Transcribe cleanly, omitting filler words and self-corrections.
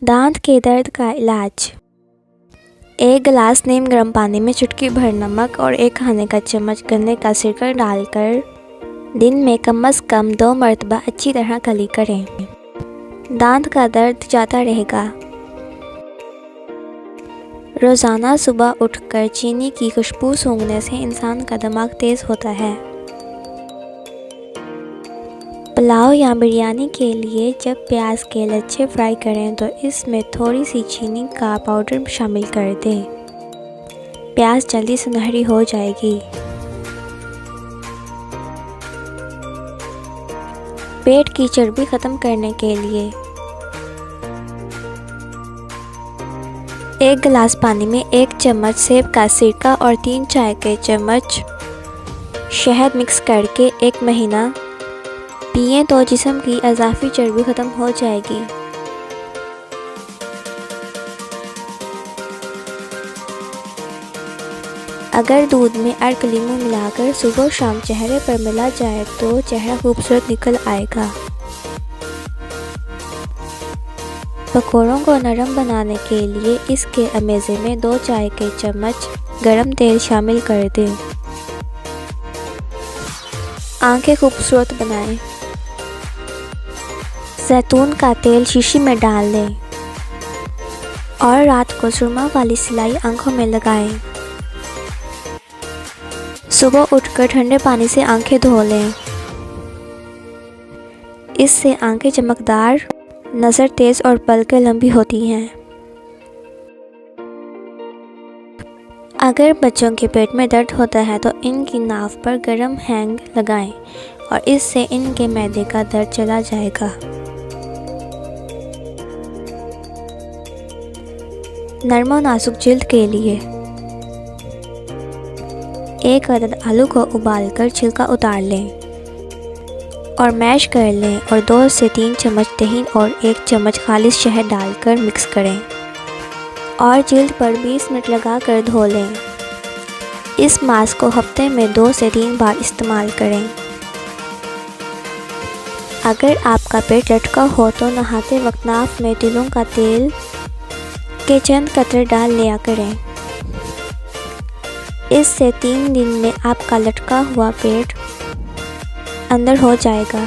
दांत के दर्द का इलाज। 1 गिलास नीम गर्म पानी में चुटकी भर नमक और 1 खाने का चम्मच गन्ने का सिरका डालकर दिन में कम से कम 2 मरतबा अच्छी तरह कली करें। दांत का दर्द जाता रहेगा। रोज़ाना सुबह उठकर चीनी की खुशबू सूंघने से इंसान का दिमाग तेज़ होता है। पुलाव या बिरयानी के लिए जब प्याज के लच्छे फ्राई करें तो इसमें थोड़ी सी चीनी का पाउडर शामिल कर दें। प्याज जल्दी सुनहरी हो जाएगी। पेट की चर्बी ख़त्म करने के लिए 1 गिलास पानी में 1 चम्मच सेब का सिरका और 3 चाय के चम्मच शहद मिक्स करके 1 महीना पिएं तो जिस्म की इजाफी चर्बी ख़त्म हो जाएगी। अगर दूध में अर्क लीमू मिलाकर सुबह शाम चेहरे पर मिला जाए तो चेहरा खूबसूरत निकल आएगा। पकौड़ों को नरम बनाने के लिए इसके अमेज़े में 2 चाय के चम्मच गरम तेल शामिल कर दें। आंखें खूबसूरत बनाएं। जैतून का तेल शीशी में डाल लें और रात को सुरमा वाली सिलाई आंखों में लगाएं। सुबह उठकर ठंडे पानी से आंखें धो लें। इससे आंखें चमकदार, नज़र तेज़ और पलकें लंबी होती हैं। अगर बच्चों के पेट में दर्द होता है तो इनकी नाव पर गर्म हैंग लगाएं और इससे इनके मैदे का दर्द चला जाएगा। नरम और नाजुक जिल्द के लिए 1 अदद आलू को उबालकर छिलका उतार लें और मैश कर लें और 2 से 3 चम्मच दही और 1 चम्मच खालिस शहद डालकर मिक्स करें और जिल्द पर 20 मिनट लगाकर धो लें। इस मास्क को हफ्ते में 2 से 3 बार इस्तेमाल करें। अगर आपका पेट लटका हो तो नहाते वक्त नाक में तिलों का तेल के चंद कतरे डाल लिया करें। इससे 3 दिन में आपका लटका हुआ पेट अंदर हो जाएगा।